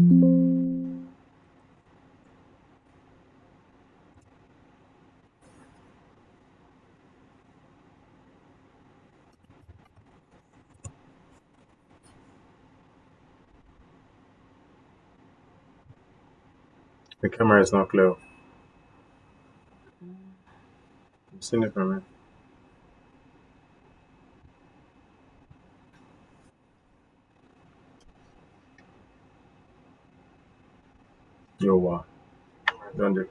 The camera is not clear. I'm seeing it from it. Yo, wow. Don't do.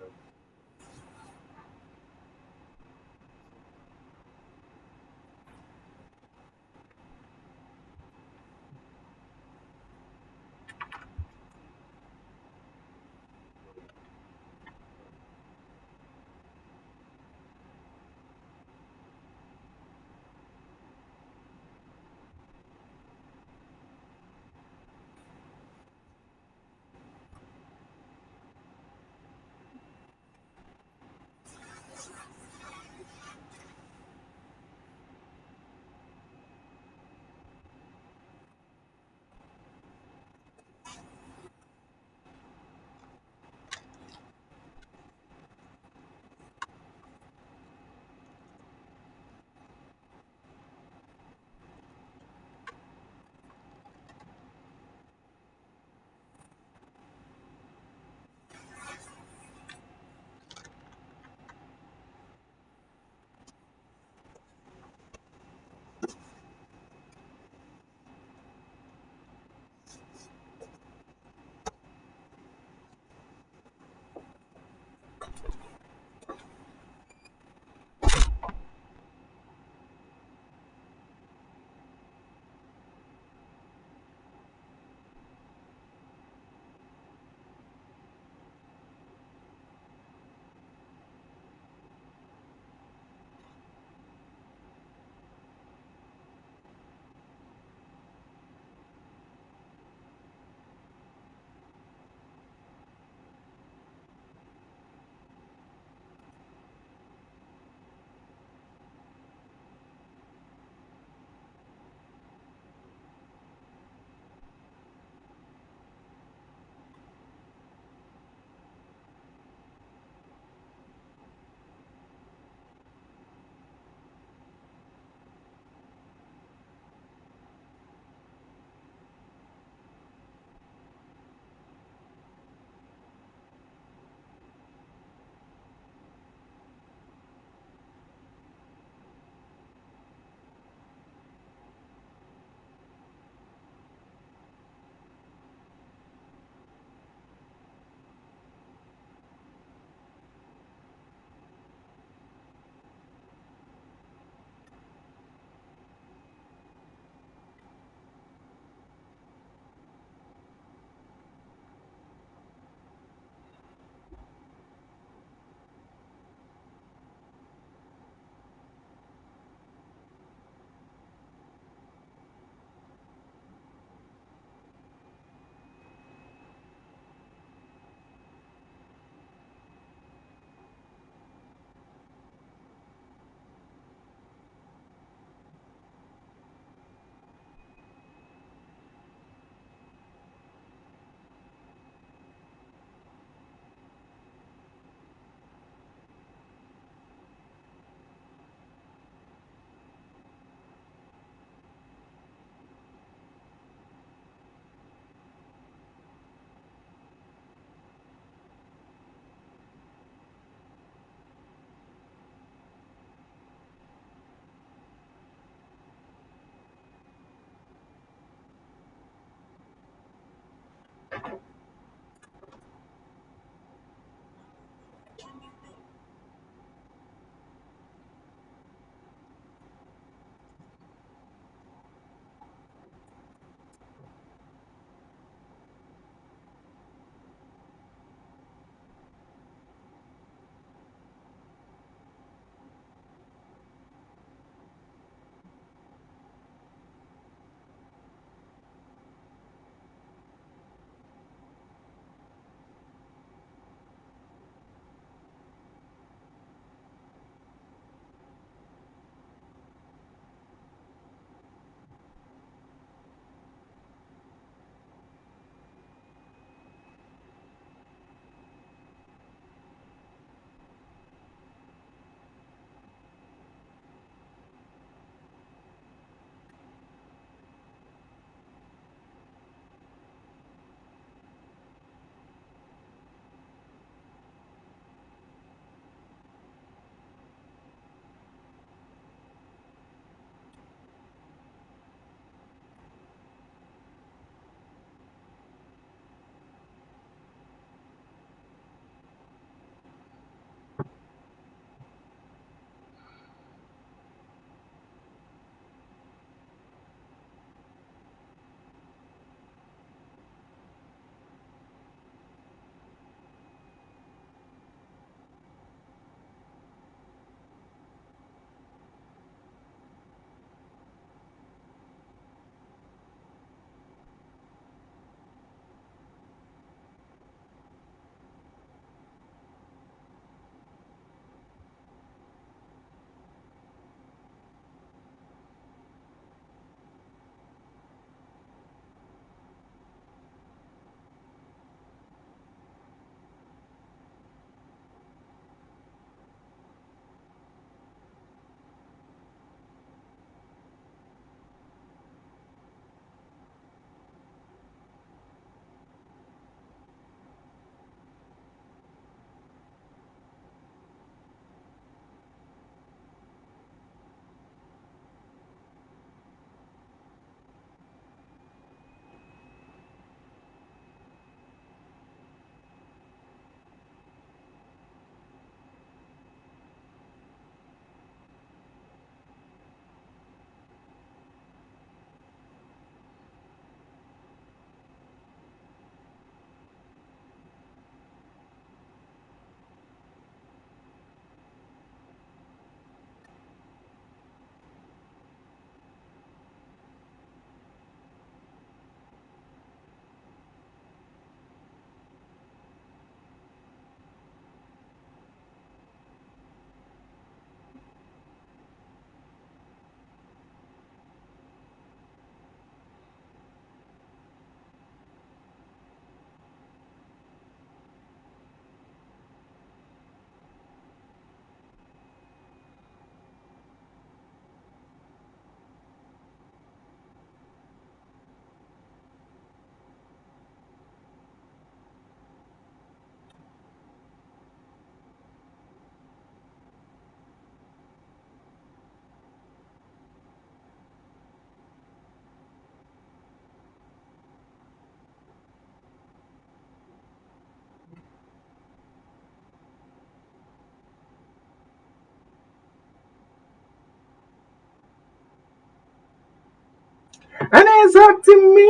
And it's up to me.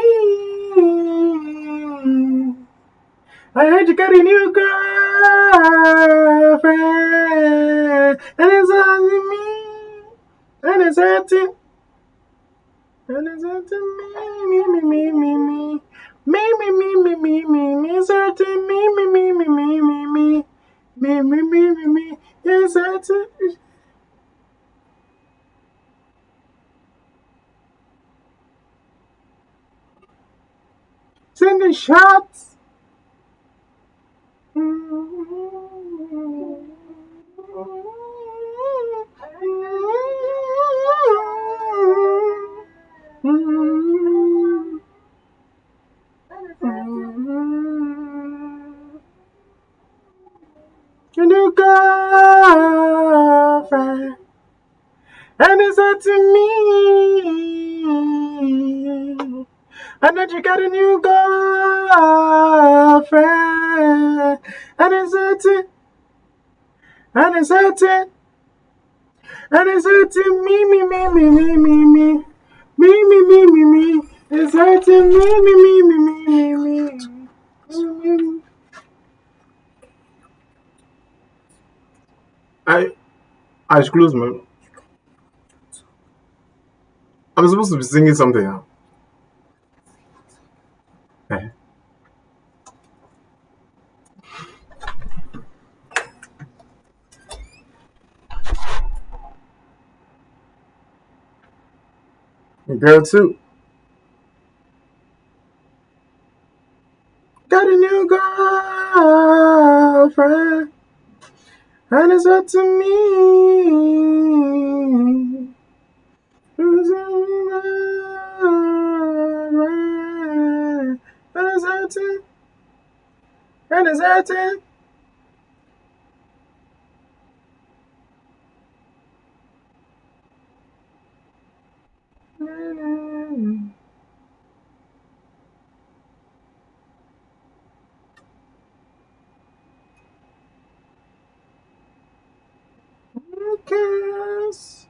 I heard you got a new girlfriend. And it's up to me. And it's up to And it's up to me, me, me, me, me. Me, me, me, me, me, me, me. It's up to me, me, me, me, me, me, me. Me, me, me, me, me. It's up to Send the shots. A new girlfriend, and it's up to me. I know you got a new girlfriend, and it's up to, and it's up to, and it's up to me, me, me, me, me, me, me, me, me, me, me, me. It's up to me, me, me, me, me, me, me. I I close my. I'm supposed to be singing something now. Eh, girl too. Got a new girlfriend, and it's up to me. Who's a girlfriend? And it's up to, and it's up to. Who cares?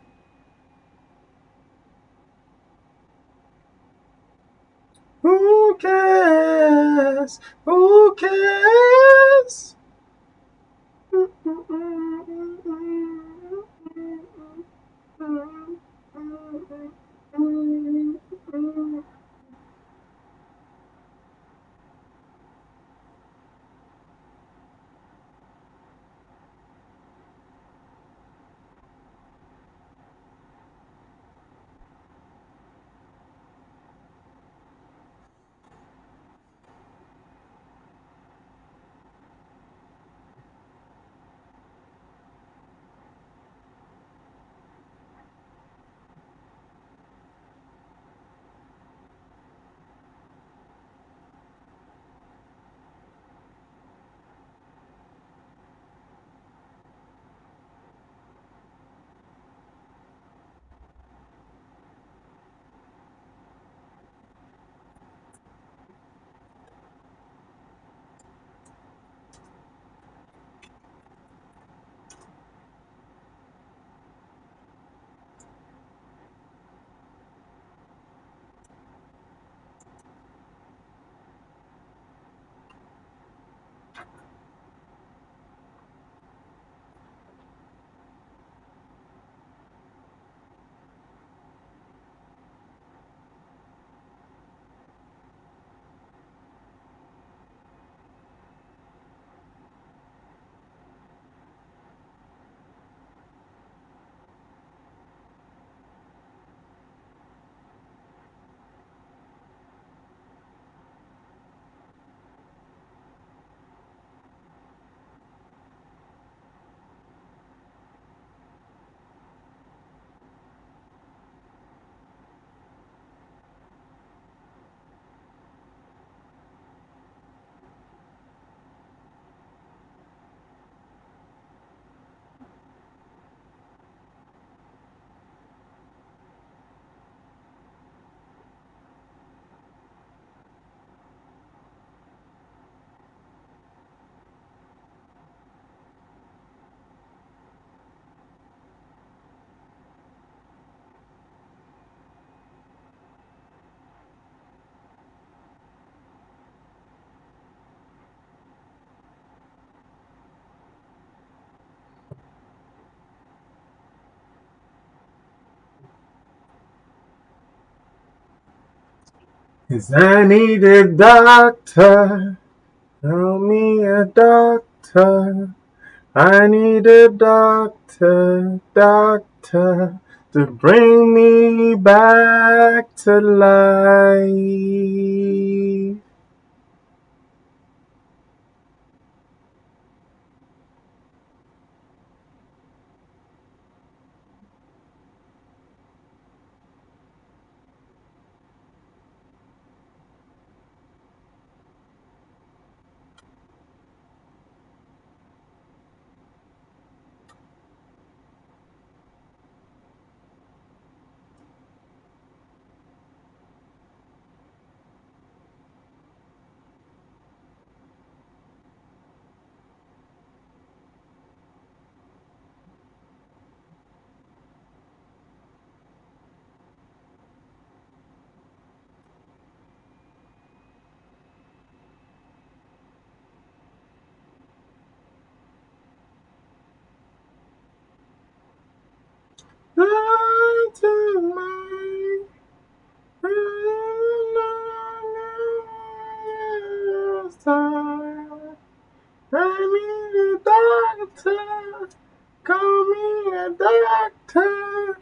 Who cares? Who cares? 'Cause I need a doctor. Tell me a doctor. I need a doctor, doctor, to bring me back to life. To my side. I need a doctor. Call me a doctor.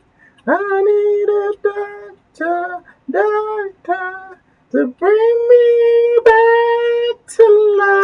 I need a doctor, doctor, to bring me back to life.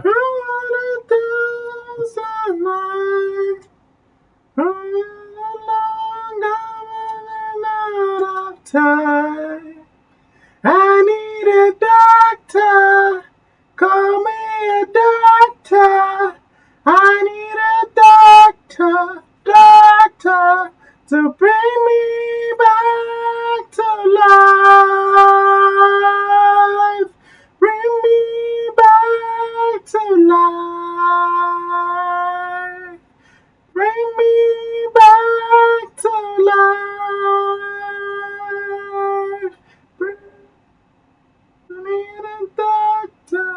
I want a thousand miles. Long out of time. I need a doctor. Call me a doctor. I need a doctor, doctor, to bring me back to life. Bring me back to life. Bring me back to life. Bring me a doctor,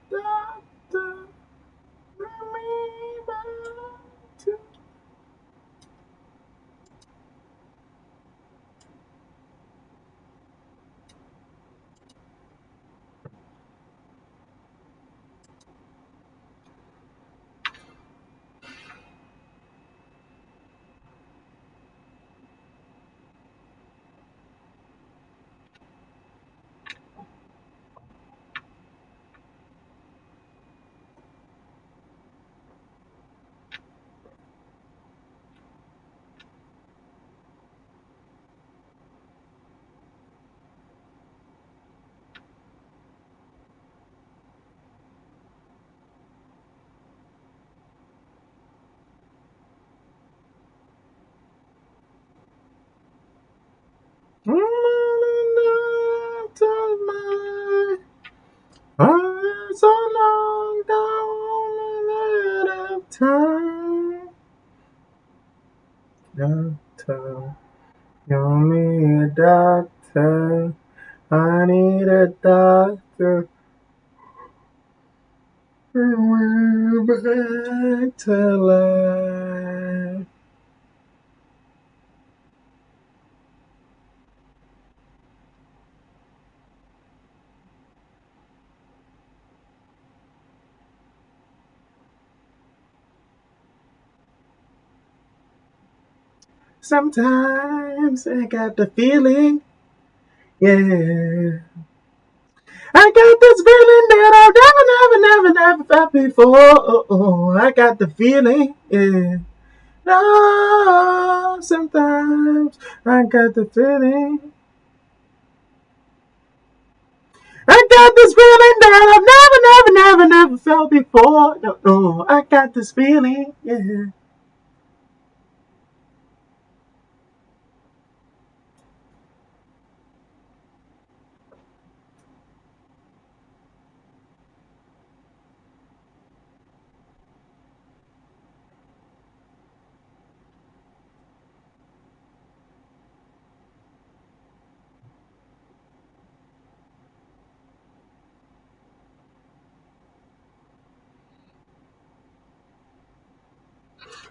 doctor. Bring me back to. To my heart so long down out of time. Doctor, call me a doctor. I need a doctor. Bring me back to life. Sometimes I got the feeling, yeah. I got this feeling that I've never felt before. I got the feeling, yeah. No, sometimes I got the feeling. I got this feeling that I've never felt before. No, no, I got this feeling, yeah.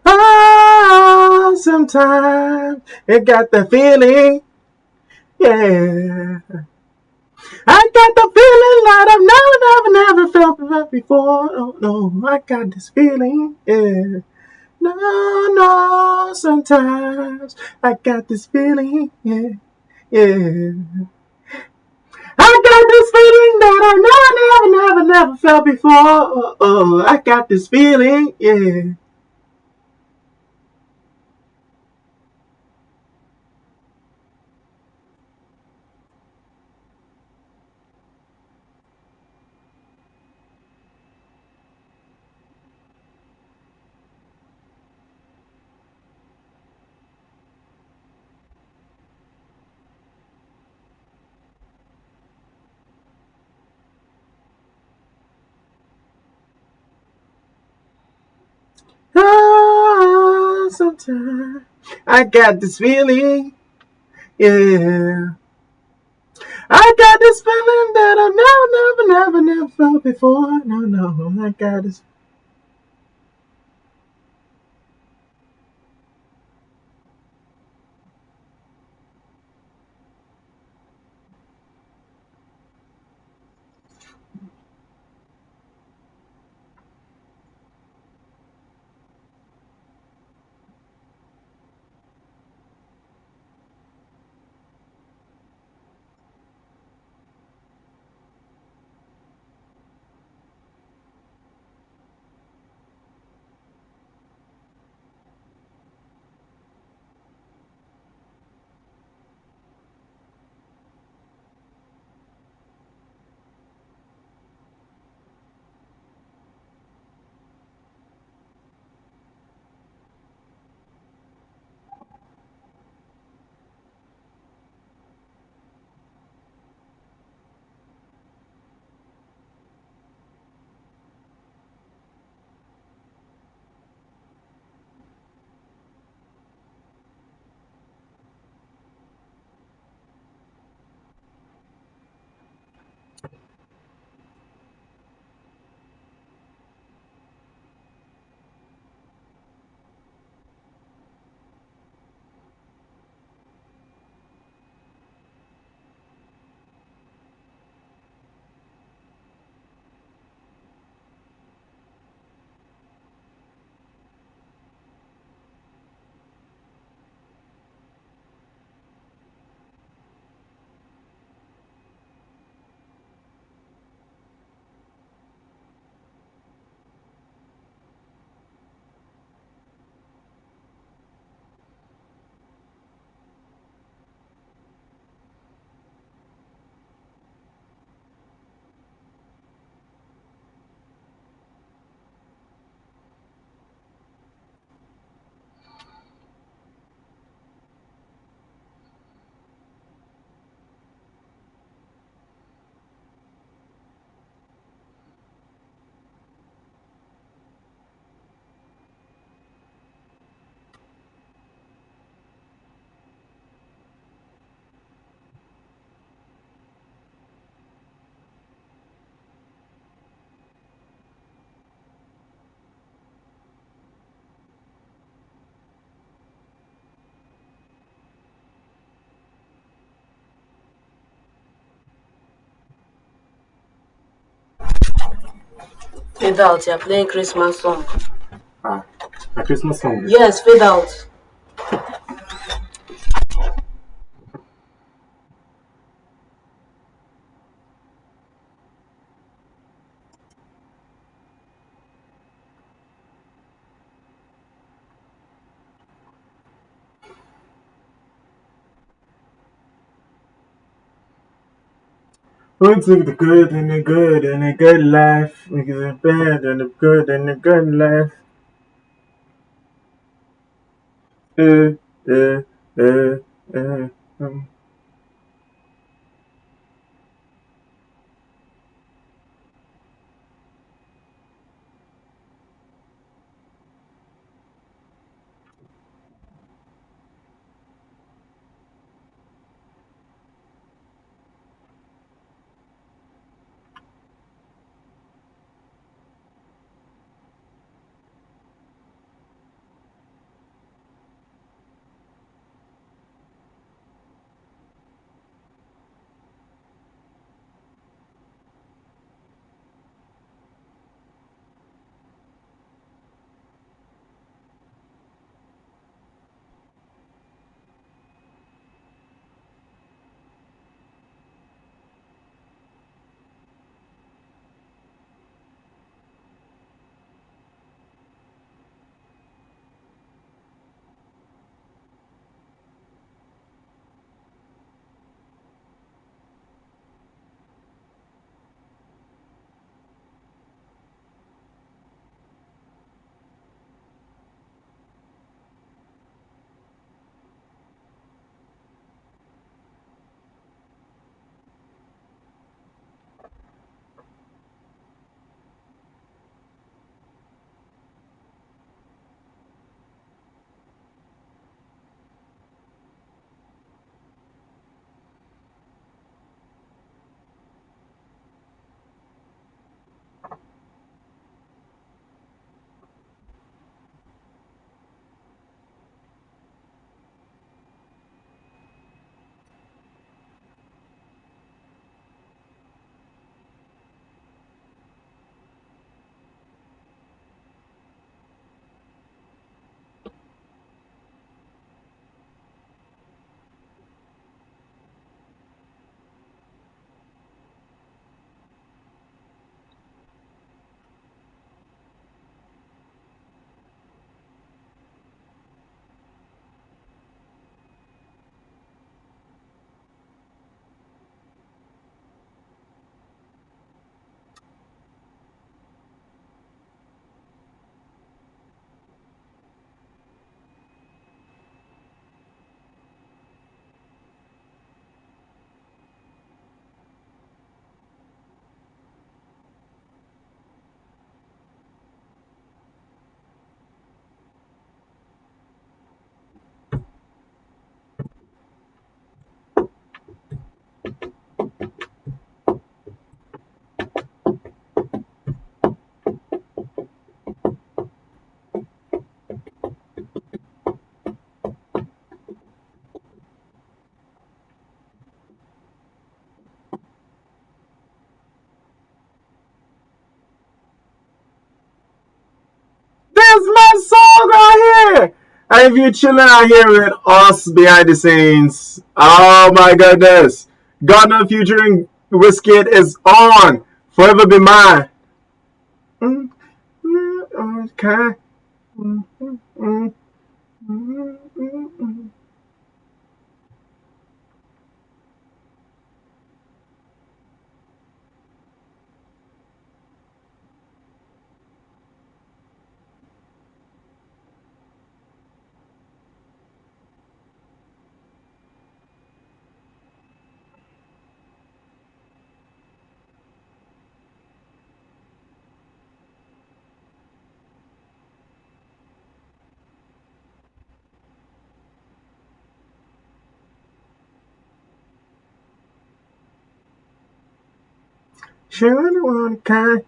Ah, sometimes I got the feeling, yeah. I got the feeling that I've never felt before. Oh no, I got this feeling, yeah. No, no, sometimes I got this feeling, yeah, yeah. I got this feeling that I never felt before. Oh, I got this feeling, yeah. Ah, sometimes I got this feeling, yeah. I got this feeling that I never felt before. No, no, I got this. Fade out, you're playing Christmas song. Ah, a Christmas song. Yes, fade out. We took the good and the good and the good life. We get the bad and the good and the good life. Uh, uh, uh, uh, um. That's my song right here. And if you're chilling out here with us behind the scenes, oh my goodness. Ghana featuring Whiskey is on. Forever Be Mine. Mm, okay. Mm, mm, mm, mm, mm, mm. Sure, one kind.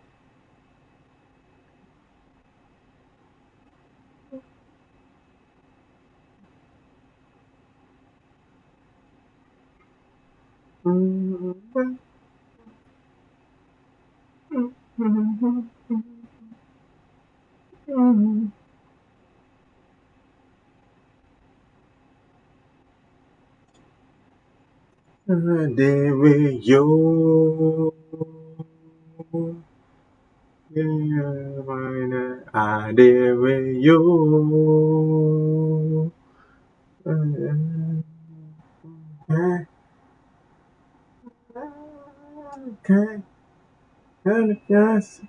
Mm, mm, mm, mm, mm, mm. There with you. I did with you. Okay. Yes.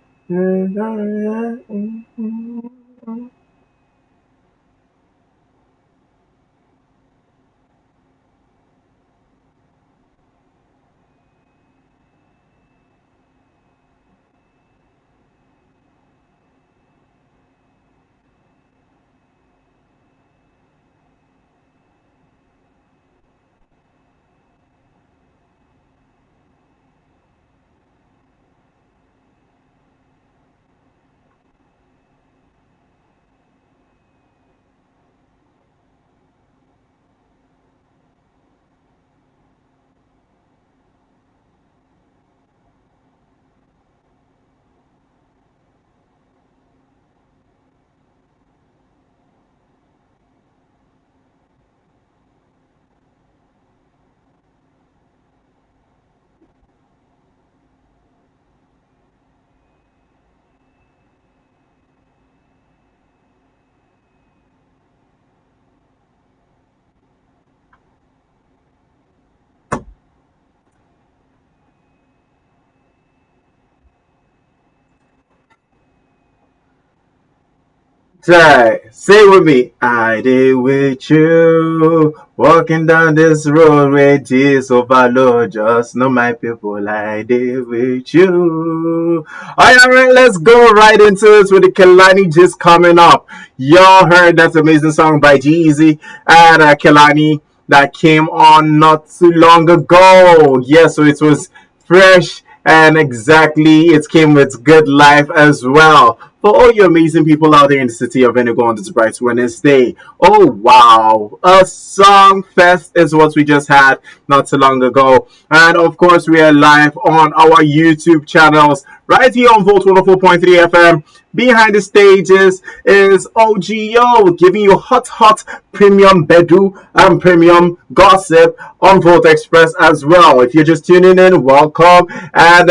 Say it with me. I did with you. Walking down this road where tears overload. Just know my people, I did with you. Alright, let's go right into it with the Kelani just coming up. Y'all heard that amazing song by G-Eazy and Kelani that came on not too long ago. Yeah, so it was fresh and exactly it came with good life as well. For all you amazing people out there in the city of Enugu on this bright Wednesday. Oh wow, a song fest is what we just had not too long ago. And of course we are live on our YouTube channels right here on Volt 104.3 FM. Behind the stages is OGO giving you hot premium Bedu and premium gossip on Volt Express as well. If you're just tuning in, welcome. And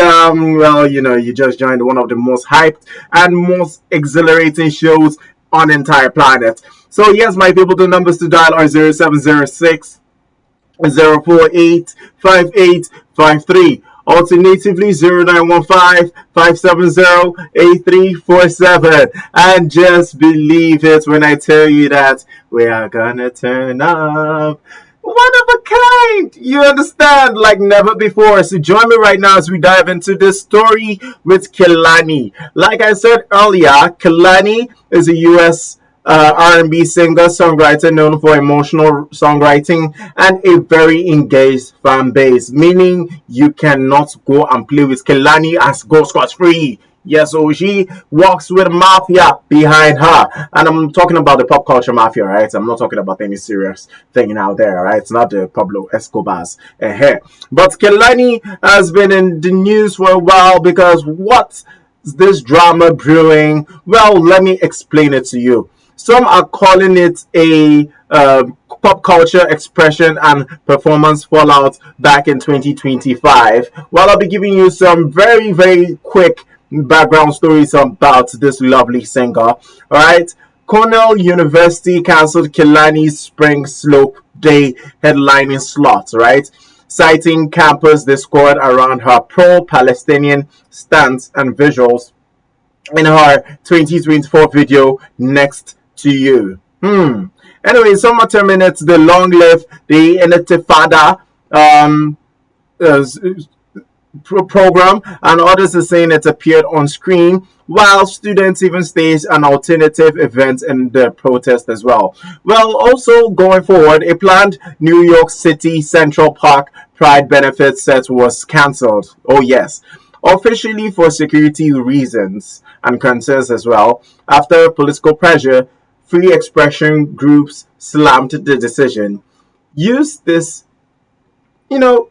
well, you just joined one of the most hyped and most exhilarating shows on the entire planet. So yes, my people, the numbers to dial are 0706 0485853. Alternatively, 0915-570-8347. And just believe it when I tell you that we are gonna turn up. One of a kind! You understand? Like never before. So join me right now as we dive into this story with Kelani. Like I said earlier, Kelani is a US R&B singer, songwriter known for emotional songwriting and a very engaged fan base, meaning you cannot go and play with Kelani as go scotch free. Yes, so she walks with mafia behind her. And I'm talking about the pop culture mafia, right? I'm not talking about any serious thing out there, right? It's not the Pablo Escobars. But Kelani has been in the news for a while because what's this drama brewing? Well, let me explain it to you. Some are calling it a pop culture expression and performance fallout back in 2025. Well, I'll be giving you some very quick background stories about this lovely singer. All right. Cornell University cancelled Kelani's Spring Slope Day headlining slot, right? Citing campus discord around her pro-Palestinian stance and visuals in her 2024 video Next to You. Anyway, some more 10 minutes, the long live the Intifada uh, program, and others are saying it appeared on screen, while students even staged an alternative event in the protest as well. Well, also going forward, a planned New York City Central Park Pride benefit set was cancelled. Oh yes, officially for security reasons and concerns as well. After political pressure, free expression groups slammed the decision. Use this, you know,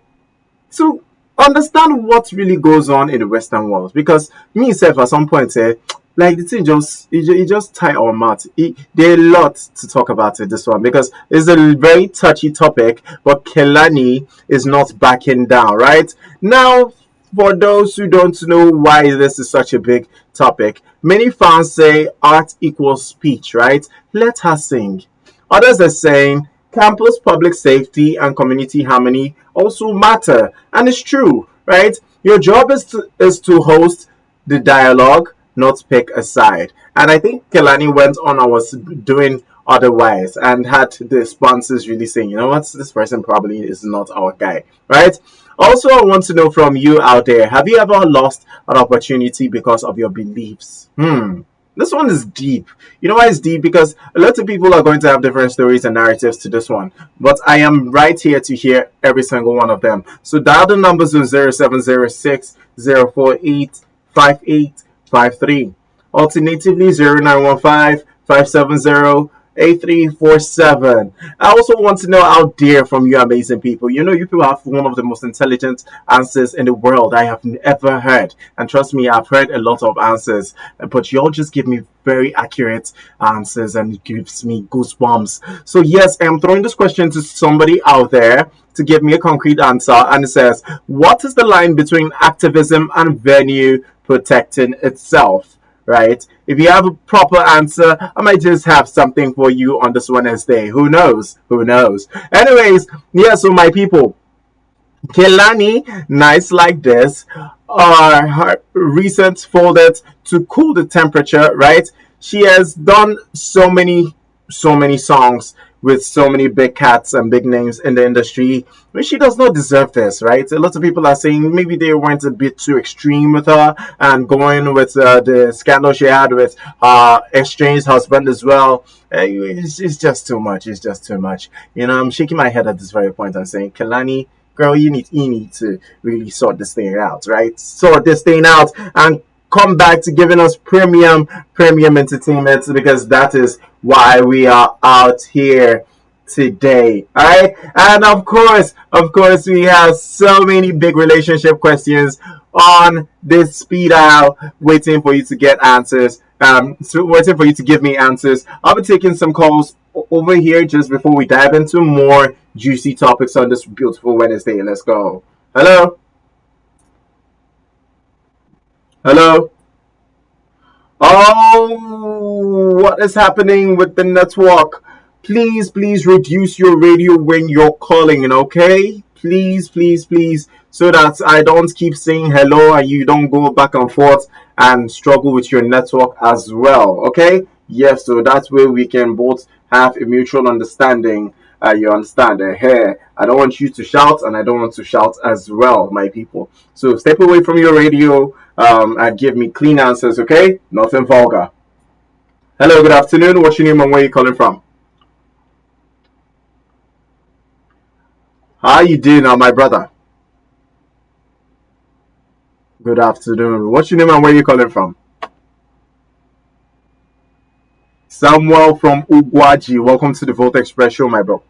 to understand what really goes on in the Western world. Because me self at some point like the thing just it just tie our mouth. There are a lot to talk about in this one because it's a very touchy topic, but Kelani is not backing down, right? Now, for those who don't know why this is such a big topic, many fans say art equals speech, right? Let her sing. Others are saying campus public safety and community harmony also matter. And it's true, right? Your job is to host the dialogue, not pick a side. And I think Kelani went on and was doing otherwise and had the sponsors really saying, you know what, this person probably is not our guy, right? Also, I want to know from you out there, have you ever lost an opportunity because of your beliefs? This one is deep. You know why it's deep? Because a lot of people are going to have different stories and narratives to this one. But I am right here to hear every single one of them. So dial the numbers on 0706 5853. Alternatively, 0915 570 8347. I also want to know out there from you amazing people. You know, you people have one of the most intelligent answers in the world I have ever heard. And trust me, I've heard a lot of answers, but y'all just give me very accurate answers and it gives me goosebumps. So, yes, I am throwing this question to somebody out there to give me a concrete answer. And it says, what is the line between activism and venue protecting itself? Right? If you have a proper answer, I might just have something for you on this Wednesday. Who knows? Who knows? Anyways, yeah, so my people, Kelani, nights like this are her recent folded to cool the temperature, right? She has done so many songs with so many big cats and big names in the industry. But she does not deserve this, right? A lot of people are saying maybe they went a bit too extreme with her and going with the scandal she had with her estranged husband as well. It's just too much. It's just too much. You know, I'm shaking my head at this very point and saying, Kelani, girl, you need to really sort this thing out, right? Sort this thing out and come back to giving us premium entertainment because that is why we are out here today. All right, and of course, we have so many big relationship questions on this speed dial, waiting for you to get answers. So waiting for you to give me answers. I'll be taking some calls over here just before we dive into more juicy topics on this beautiful Wednesday. Let's go. Hello, hello. Oh, what is happening with the network? Please reduce your radio when you're calling, okay? Please, so that I don't keep saying hello and you don't go back and forth and struggle with your network as well, okay? Yes, so that way we can both have a mutual understanding. You understand? Hey, I don't want you to shout and I don't want to shout as well, my people. So step away from your radio and give me clean answers, okay? Nothing vulgar. Hello, good afternoon. What's your name and where are you calling from? How you doing now, my brother? Good afternoon. What's your name and where are you calling from? Samuel from Ugwaji. Welcome to the Volt Express show, my bro.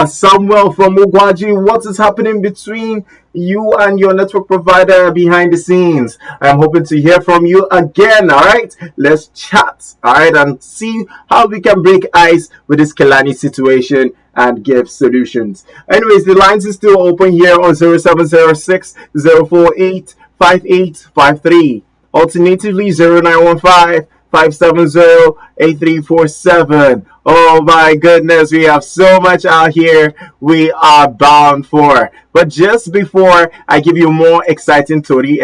Samuel from Ugwaji, what is happening between you and your network provider behind the scenes? I'm hoping to hear from you again, alright? Let's chat, alright, and see how we can break ice with this Kelani situation and give solutions. Anyways, the lines is still open here on 0706 048 5853. Alternatively, 0915 570 8347. Oh my goodness, we have so much out here we are bound for. But just before I give you more exciting story,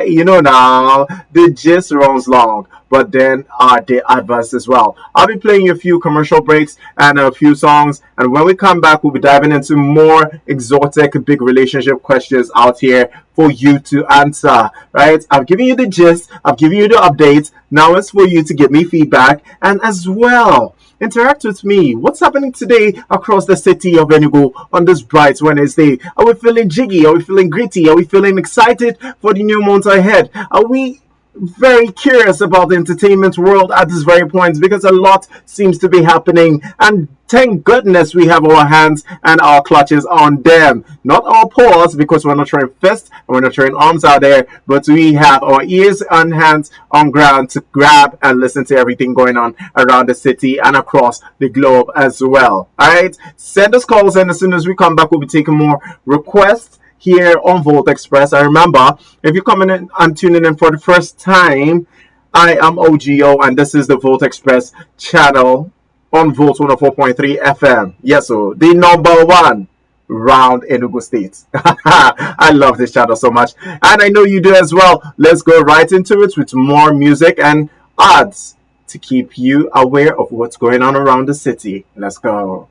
you know now, the gist runs long, but then the adverts as well. I'll be playing a few commercial breaks and a few songs, and when we come back, we'll be diving into more exotic big relationship questions out here for you to answer, right? I've given you the gist, I've given you the updates. Now it's for you to give me feedback and as well interact with me. What's happening today across the city of Enugu on this bright Wednesday? Are we feeling jiggy? Are we feeling gritty? Are we feeling excited for the new month ahead? Are we very curious about the entertainment world at this very point because a lot seems to be happening, and thank goodness we have our hands and our clutches on them, not our paws, because we're not throwing fists and we're not throwing arms out there, but we have our ears and hands on ground to grab and listen to everything going on around the city and across the globe as well. All right, send us calls, and as soon as we come back, we'll be taking more requests here on Volt Express. I remember, if you're coming in and tuning in for the first time, I am OGO, and this is the Volt Express channel on Volt 104.3 FM. Yes, so the number one round Enugu State. I love this channel so much. And I know you do as well. Let's go right into it with more music and ads to keep you aware of what's going on around the city. Let's go.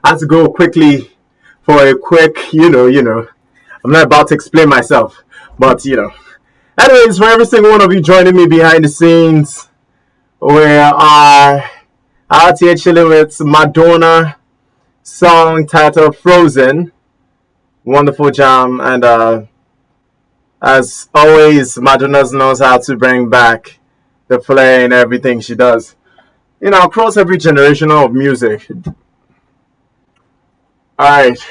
I had to go quickly for a quick, I'm not about to explain myself, but Anyways, for every single one of you joining me behind the scenes, we are out here chilling with Madonna song titled Frozen. Wonderful jam, and as always, Madonna knows how to bring back the flair in everything she does. Across every generation of music. Alright.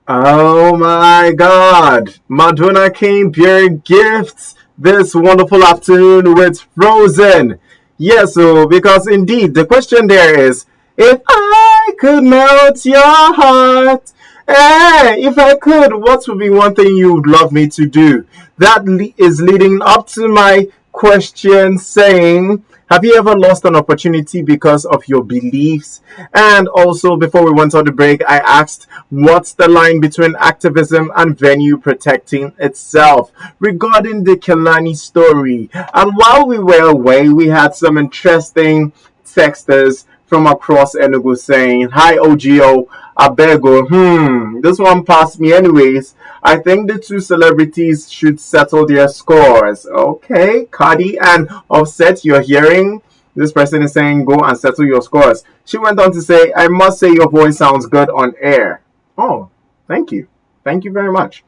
Oh my god! Madonna came bearing gifts this wonderful afternoon with Frozen. Yes, so because indeed the question there is if I could melt your heart, if I could, what would be one thing you would love me to do? That is leading up to my question saying, have you ever lost an opportunity because of your beliefs? And also, before we went on the break, I asked, what's the line between activism and venue protecting itself regarding the Kelani story? And while we were away, we had some interesting texters from across Enugu saying, hi OGO, Abego, this one passed me anyways. I think the two celebrities should settle their scores. Okay, Cardi and Offset, you're hearing? This person is saying, go and settle your scores. She went on to say, I must say your voice sounds good on air. Oh, thank you. Thank you very much.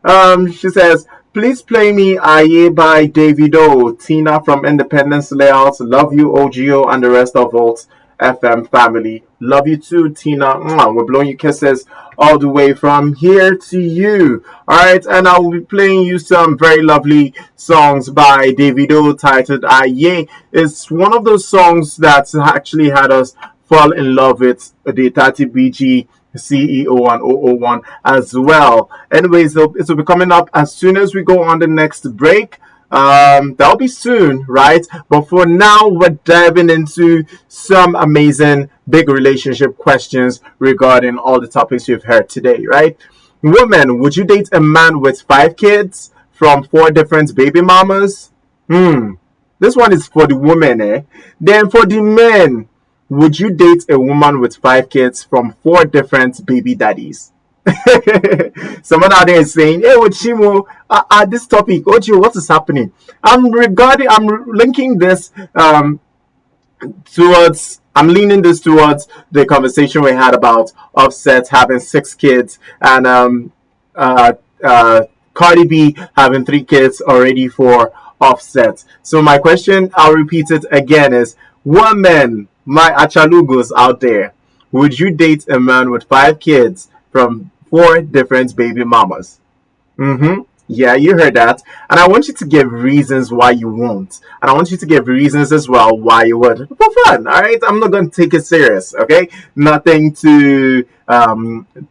She says, please play me Aye by Davido, Tina from Independence Layouts. Love you, OGO, and the rest of Volt FM family. Love you too, Tina. We're blowing you kisses all the way from here to you. Alright, and I will be playing you some very lovely songs by Davido titled Aye. It's one of those songs that actually had us fall in love with the 30BG CEO and 001 as well. Anyways, it will be coming up as soon as we go on the next break. That'll be soon, right? But for now, we're diving into some amazing big relationship questions regarding all the topics you've heard today, right? Women, would you date a man with 5 kids from 4 different baby mamas? This one is for the women, eh? Then for the men, would you date a woman with 5 kids from 4 different baby daddies? Someone out there is saying, "Hey, Ochimo, this topic, Ocho, what is happening?" I'm linking this towards. I'm leaning this towards the conversation we had about Offset having 6 kids and uh, uh, Cardi B having 3 kids already for Offset. So my question, I'll repeat it again, is women, my achalugos out there, would you date a man with 5 kids from 4 different baby mamas? Mm-hmm. Yeah, you heard that. And I want you to give reasons why you won't. And I want you to give reasons as well why you would. For fun, all right? I'm not going to take it serious, okay? Nothing too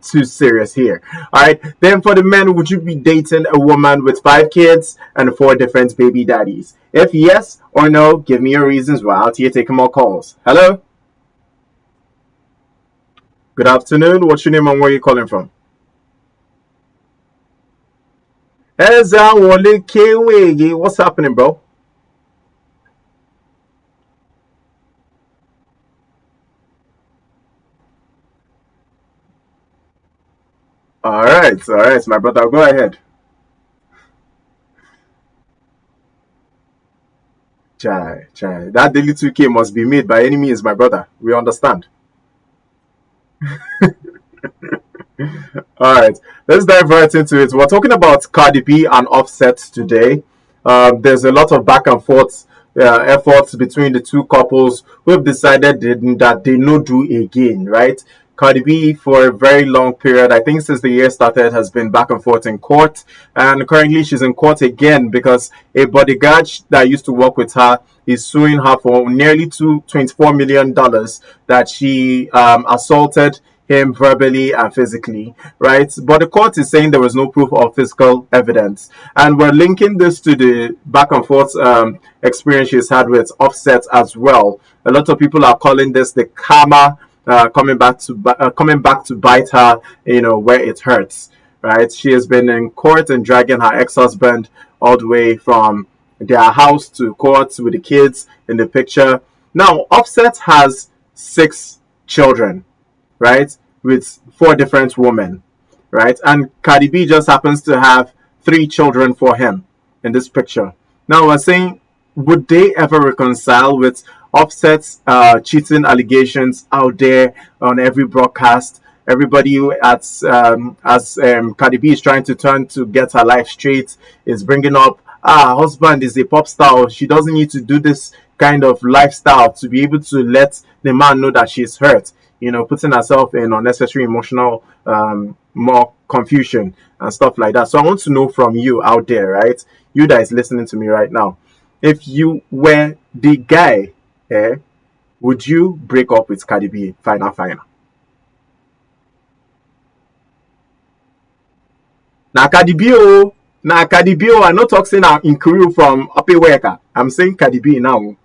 serious here. All right. Then for the men, would you be dating a woman with 5 kids and 4 different baby daddies? If yes or no, give me your reasons. We're out here taking more calls. Hello. Good afternoon. What's your name and where are you calling from? What's happening, bro? All right, my brother. Go ahead. Chai, chai. That daily 2K must be made by any means, my brother. We understand. All right, let's dive right into it. We're talking about Cardi B and Offset today. There's a lot of back and forth efforts between the two couples who have decided that they no do again, right? Cardi B, for a very long period, I think since the year started, has been back and forth in court. And currently she's in court again because a bodyguard that used to work with her is suing her for nearly $24 million that she assaulted him verbally and physically, right? But the court is saying there was no proof of physical evidence. And we're linking this to the back and forth experience she's had with Offset as well. A lot of people are calling this the karma coming back to bite her, where it hurts, right? She has been in court and dragging her ex-husband all the way from their house to court with the kids in the picture. Now, Offset has 6 children, right? With 4 different women, right? And Cardi B just happens to have 3 children for him in this picture. Now we're saying, would they ever reconcile with Offset's cheating allegations out there on every broadcast? Everybody as Cardi B is trying to turn to get her life straight is bringing up, husband is a pop star. She doesn't need to do this kind of lifestyle to be able to let the man know that she's hurt, putting herself in unnecessary emotional more confusion and stuff like that. So I want to know from you out there, right? You that is listening to me right now. If you were the guy, would you break up with Cardi B? Final. Now Cardi B, now Cardi B, I'm not talking now in Crew from Upper Worker. I'm saying Cardi B now.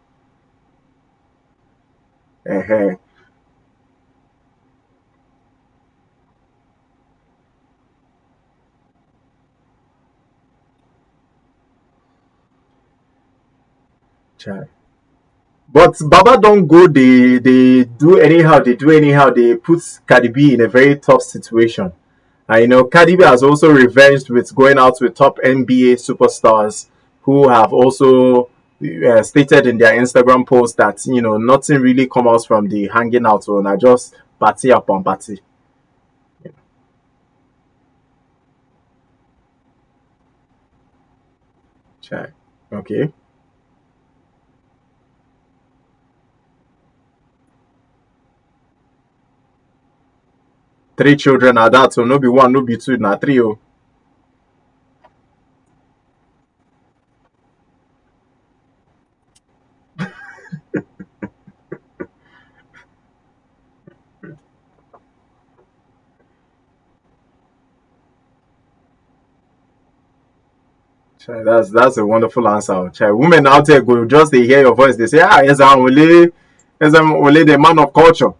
Uh-huh. Chai. But Baba don't go. They do anyhow. They do anyhow. They put Cardi B in a very tough situation. And Cardi B has also revenged with going out with top NBA superstars who have also stated in their Instagram post that nothing really comes out from the hanging out on. I just party upon party. Chai. Okay. 3 children are that, so no be one, no be two, na three. Oh. Chai, that's a wonderful answer. Chai, women out there go just they hear your voice, they say, yes, I'm only the man of culture.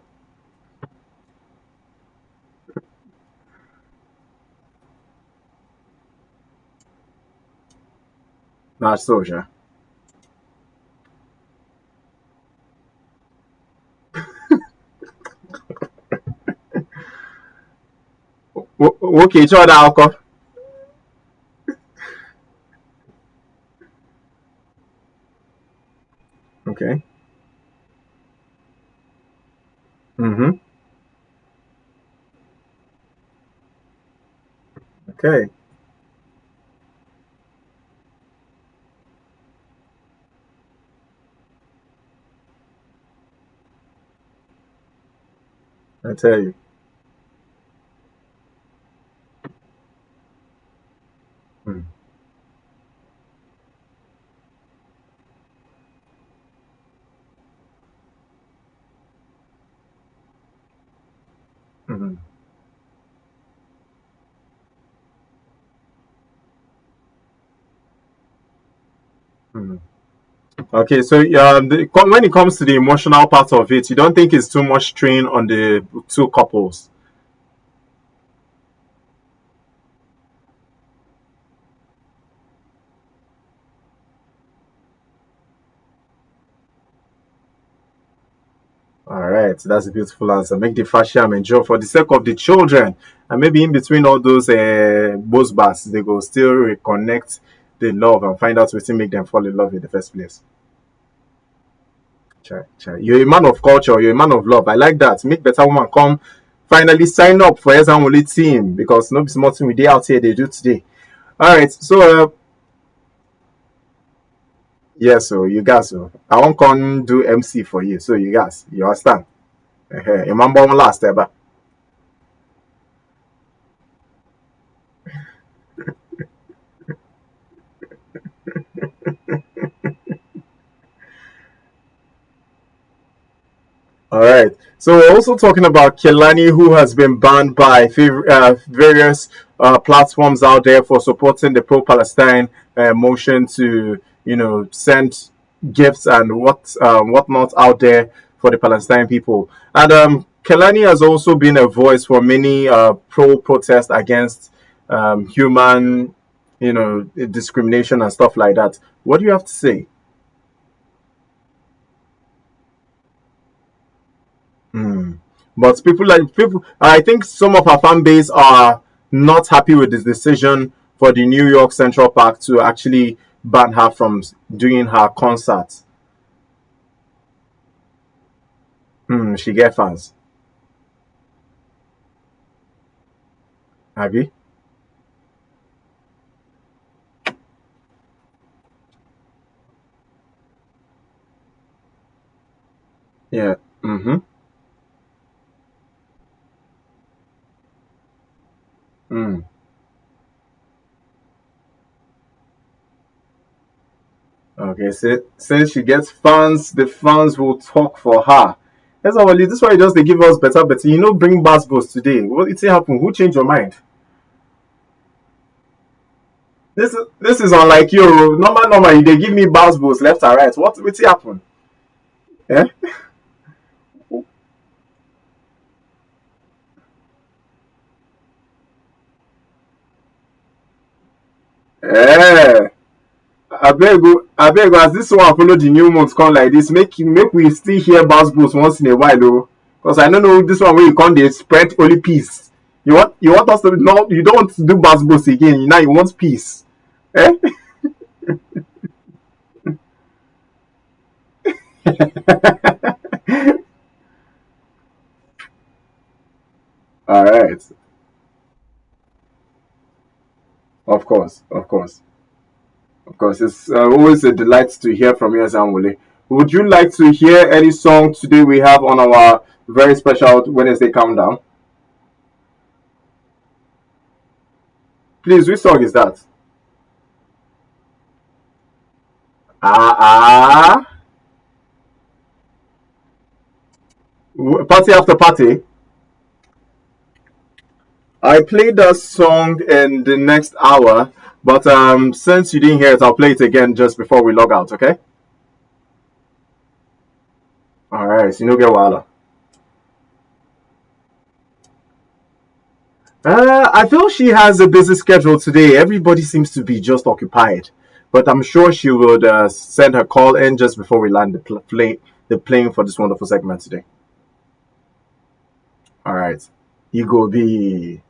Nah, so sure. Okay, so that alcohol. Okay. Mm-hmm. Okay. I tell you. Mm, mm, mm. Okay, so when it comes to the emotional part of it, you don't think it's too much strain on the two couples? All right, that's a beautiful answer. Make the fashion endure for the sake of the children, and maybe in between all those both bars, they go still reconnect the love and find out what to make them fall in love in the first place. Chai, chai. You're a man of culture. You're a man of love. I like that. Make better woman come. Finally sign up for Ezamole team because no be small thing we dey out here they do today. All right, so yeah, so you guys, so I won't come do MC for you. So you guys, you understand? Remember one last ever. All right. So we're also talking about Kelani, who has been banned by various platforms out there for supporting the pro-Palestine motion to, send gifts and whatnot out there for the Palestine people. And Kelani has also been a voice for many pro-protest against human, discrimination and stuff like that. What do you have to say? Hmm. But I think some of our fan base are not happy with this decision for the New York Central Park to actually ban her from doing her concerts. She get fans, Abby. Yeah. Mm-hmm. Mm. Okay. So since she gets fans, the fans will talk for her. That's all. This is why you just they give us better. Bring basketballs today. What it happen? Who changed your mind? This is unlike you. Normal. They give me basketballs left and right. What happen? Yeah. Eh, abeg as this one follow the new month come like this, make we still hear gbas once in a while o, cause I no know this one wey you come dey spread only peace. You want us to no, you don't want to do gbas again, now you want peace. Eh? Alright, of course, of course, of course. It's always a delight to hear from you, Zanwole. Would you like to hear any song today we have on our very special Wednesday countdown? Please, which song is that? Ah, party after party. I played that song in the next hour, but since you didn't hear it, I'll play it again just before we log out. Okay? All right. So you know get wahala. I feel she has a busy schedule today. Everybody seems to be just occupied, but I'm sure she would send her call in just before we land the plane for this wonderful segment today. All right. You go be.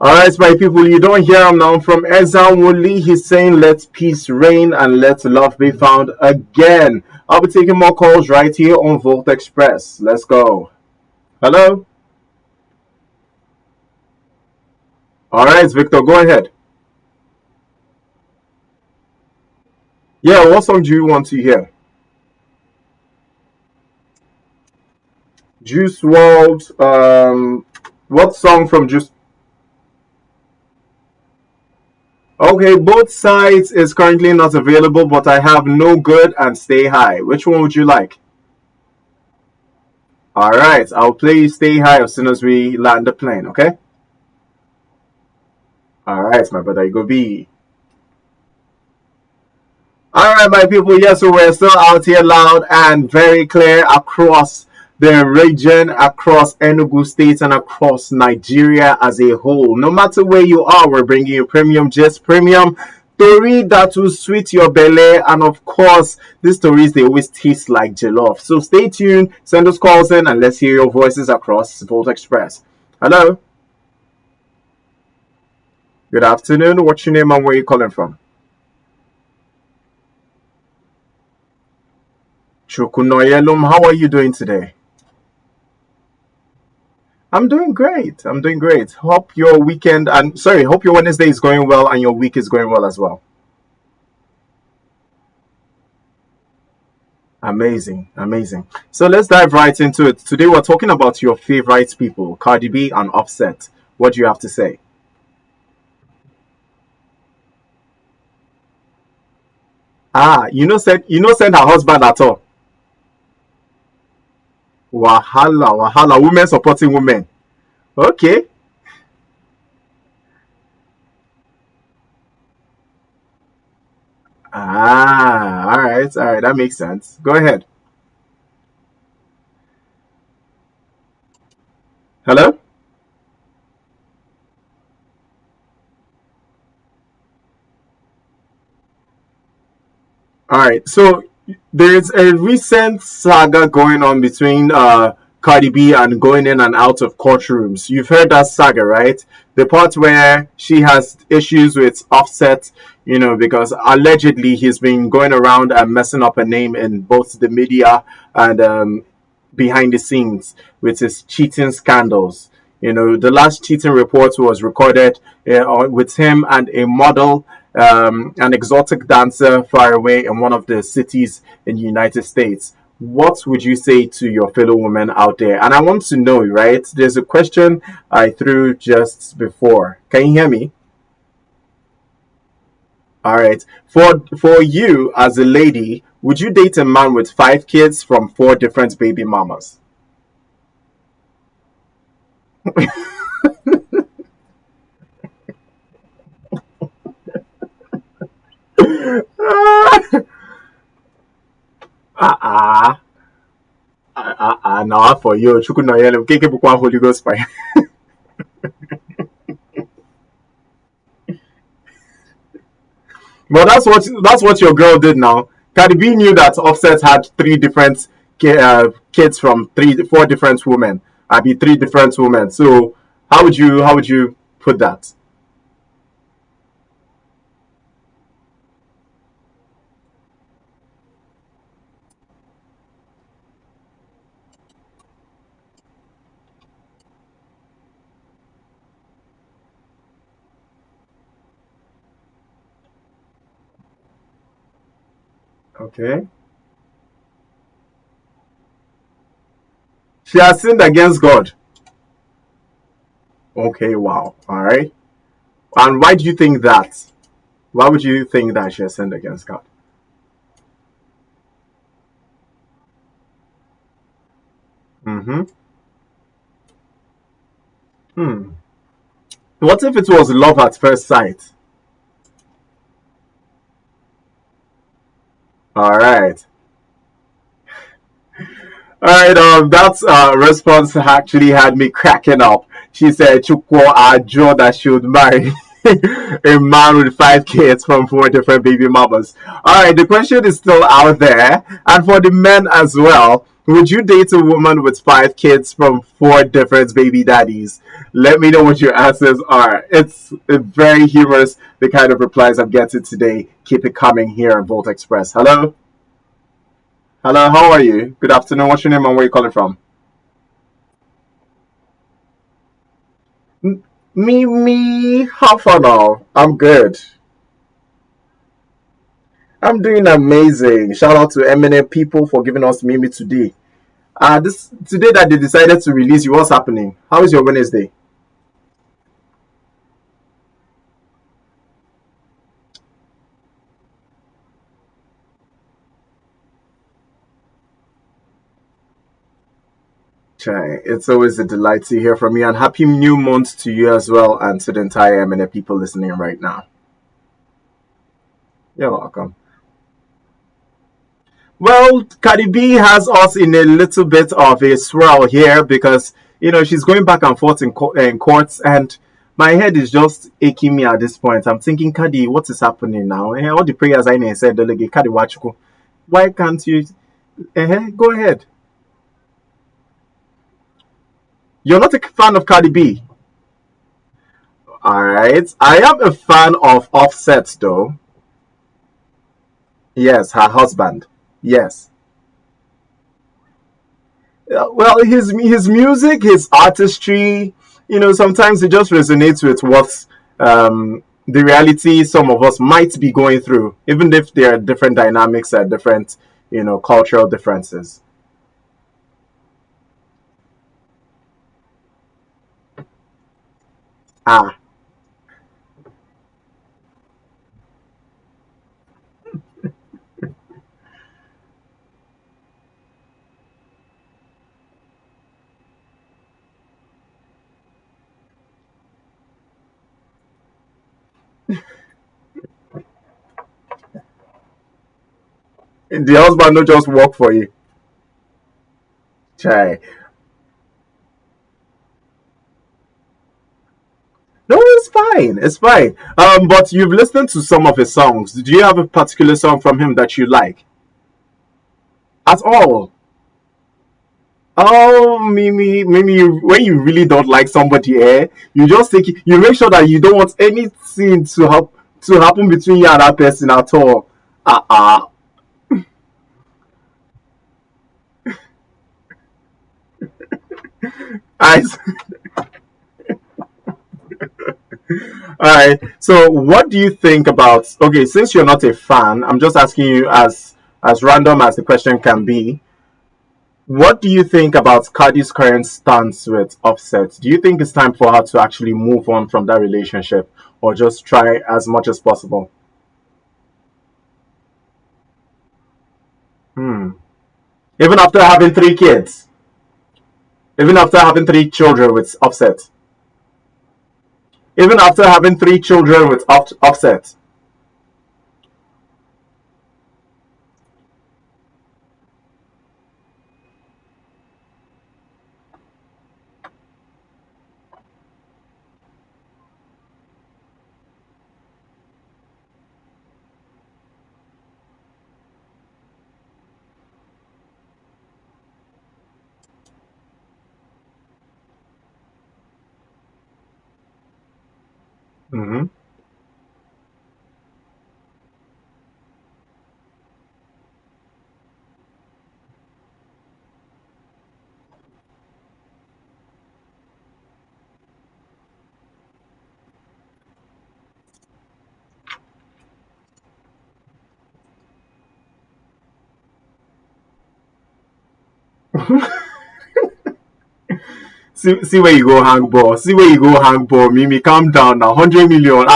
All right, my people, you don't hear him now from Ezra Woolley. He's saying, let peace reign and let love be found again. I'll be taking more calls right here on Volt Express. Let's go. Hello? All right, Victor, go ahead. Yeah, what song do you want to hear? Juice World. What song from Juice? Okay, both sides is currently not available, but I have No Good and Stay High. Which one would you like? All right, I'll play you Stay High as soon as we land the plane. Okay. All right, my brother, you go be. All right, my people. Yes, so we're still out here loud and very clear across the region, across Enugu State, and across Nigeria as a whole. No matter where you are, we're bringing you premium, just premium. Story that will sweet your belly, and of course, these stories they always taste like jollof. So stay tuned, send us calls in, and let's hear your voices across Volt Express. Hello, good afternoon. What's your name and where you calling from? Chukunoyelum, how are you doing today? I'm doing great. I'm doing great. Hope your weekend and sorry, hope your Wednesday is going well and your week is going well as well. Amazing, amazing. So let's dive right into it. Today we're talking about your favorite people, Cardi B and Offset. What do you have to say? You know, send her husband at all. Wahala, wahala, women supporting women. Okay. All right, that makes sense. Go ahead. Hello? All right. So there's a recent saga going on between Cardi B and going in and out of courtrooms. You've heard that saga, right? The part where she has issues with Offset, because allegedly he's been going around and messing up her name in both the media and behind the scenes with his cheating scandals. The last cheating report was recorded with him and a model, an exotic dancer far away in one of the cities in the United States. What would you say to your fellow women out there? And I want to know, right? There's a question I threw just before. Can you hear me? All right. For you as a lady, would you date a man with 5 kids from 4 different baby mamas? Ah, now for you, Chukwu no yele, keke bukwa Holy Ghost fire. But that's what your girl did now. Cardi B knew that Offset had 3 different kids from 4 different women. I'd be 3 different women. So how would you put that? Okay. She has sinned against God. Okay, wow. All right. And why do you think that? Why would you think that she has sinned against God? Mm-hmm. Hmm. What if it was love at first sight? All right. All right, that response actually had me cracking up. She said, Chukwu Ajo that she would marry a man with 5 kids from 4 different baby mamas. All right, the question is still out there. And for the men as well, would you date a woman with 5 kids from 4 different baby daddies? Let me know what your answers are. It's very humorous, the kind of replies I'm getting today. Keep it coming here on Volt Express. Hello? Hello, how are you? Good afternoon. What's your name and where are you calling from? Me, how far now? I'm good. I'm doing amazing. Shout out to eminent people for giving us Mimi today. This today that they decided to release you, what's happening? How is your Wednesday? Chai, it's always a delight to hear from you, and happy new month to you as well, and to the entire MNA people listening right now. You're welcome. Well, Cardi B has us in a little bit of a swirl here because she's going back and forth in courts, and my head is just aching me at this point. I'm thinking, Cardi, what is happening now? All the prayers I said, Delegate Cardi Wachuku. Why can't you? Go ahead. You're not a fan of Cardi B. All right. I am a fan of Offset, though. Yes, her husband. Yes. Well, his music, his artistry, sometimes it just resonates with what the reality some of us might be going through, even if there are different dynamics and different, cultural differences. Ah, the husband not just work for you. Chai. No, it's fine. It's fine. But you've listened to some of his songs. Do you have a particular song from him that you like at all? Oh, Mimi, when you really don't like somebody, you just you make sure that you don't want anything to happen between you and that person at all. Uh-uh. I, all right. So, what do you think about? Okay, since you're not a fan, I'm just asking you as random as the question can be. What do you think about Cardi's current stance with Offset? Do you think it's time for her to actually move on from that relationship, or just try as much as possible? Hmm. Even after having three kids, even after having three children with Offset, even after having three children with Offset. Hmm. See where you go hang ball. See where you go hang ball. Mimi, calm down now. 100 million.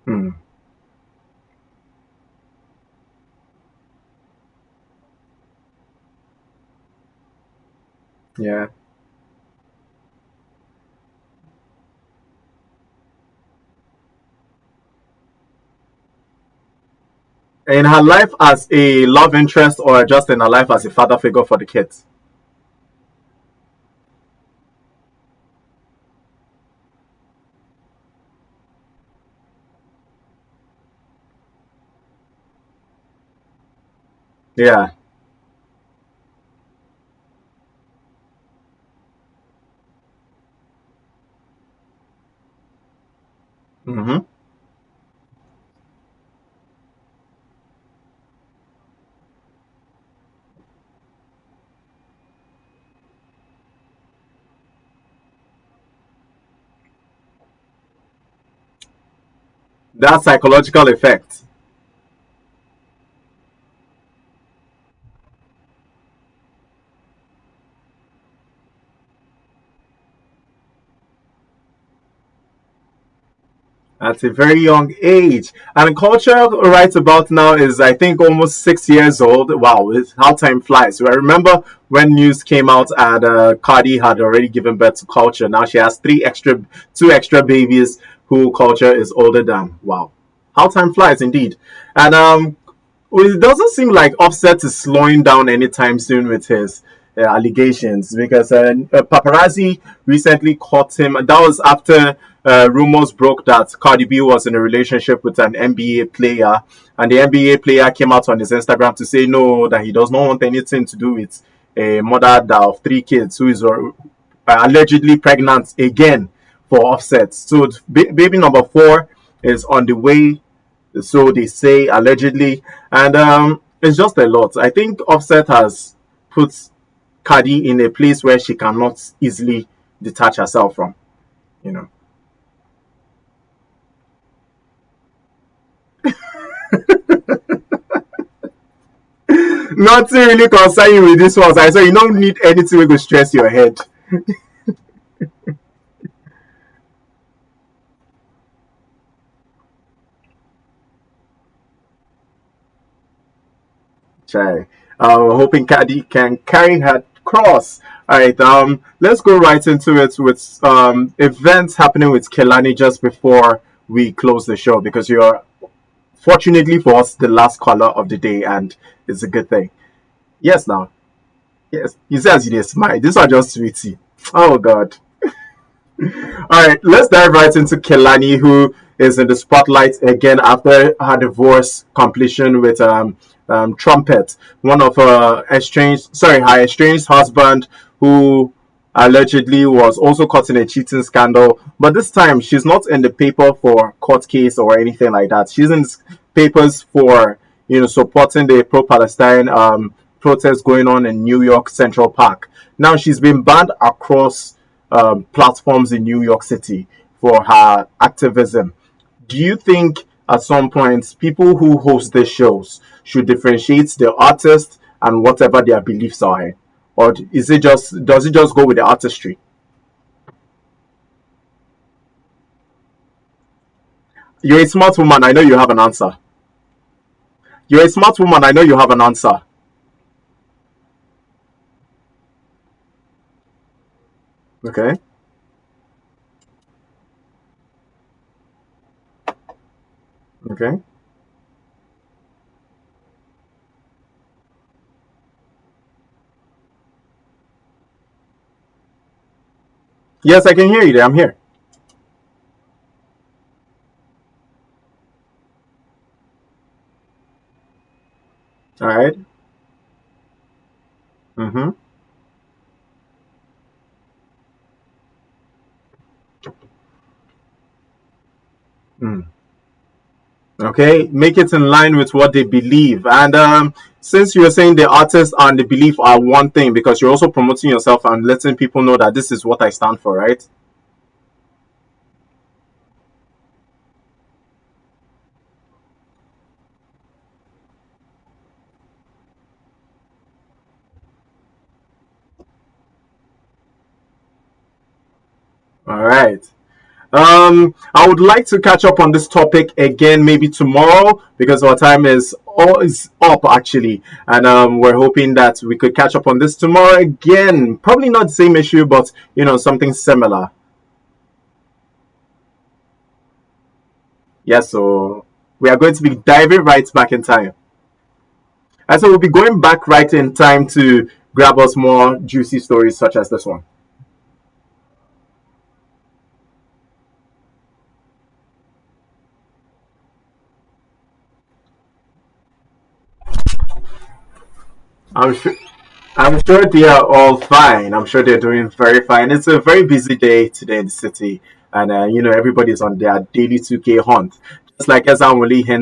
Hmm. Yeah. In her life as a love interest, or just in her life as a father figure for the kids? Yeah. Hmm. That psychological effect. At a very young age. And culture right about now is, I think, almost 6 years old. Wow, it's how time flies. So I remember when news came out and Cardi had already given birth to culture. Now she has two extra babies who culture is older than. Wow, how time flies indeed. And well, it doesn't seem like Offset is slowing down anytime soon with his allegations because paparazzi recently caught him. That was after rumors broke that Cardi B was in a relationship with an NBA player, and the NBA player came out on his Instagram to say no, that he does not want anything to do with a mother of three kids who is allegedly pregnant again for Offset. So baby number four is on the way, so they say allegedly, and it's just a lot. I think Offset has put Cardi in a place where she cannot easily detach herself from. You know, nothing really concern you with this one. I say you don't need anything to stress your head. Chai. Hoping Cardi can carry her cross. All right, let's go right into it with events happening with Kelani just before we close the show because you're fortunately for us the last caller of the day, and it's a good thing. Yes, now. Yes, you say as you dey smile. This one just sweetie. Oh God. All right, let's dive right into Kelani, who is in the spotlight again after her divorce completion with Trumpet, one of her estranged husband, who allegedly was also caught in a cheating scandal. But this time, she's not in the paper for court case or anything like that. She's in papers for supporting the pro-Palestine protest going on in New York Central Park. Now she's been banned across platforms in New York City for her activism. Do you think at some point people who host these shows should differentiate the artist and whatever their beliefs are? Or is it just does it just go with the artistry? You're a smart woman, I know you have an answer. You're a smart woman, I know you have an answer. Okay. Okay. Yes, I can hear you there. I'm here. All right. Mm-hmm. Mm. Okay, make it in line with what they believe. And since you're saying the artist and the belief are one thing, because you're also promoting yourself and letting people know that this is what I stand for, right? All right. I would like to catch up on this topic again, maybe tomorrow, because our time is up actually, and we're hoping that we could catch up on this tomorrow again. Probably not the same issue, but something similar. Yeah. So we are going to be diving right back in time. And so we'll be going back right in time to grab us more juicy stories such as this one. I'm sure. I'm sure they are all fine. I'm sure they're doing very fine. It's a very busy day today in the city, and everybody's on their daily 2K hunt. Just like as I'm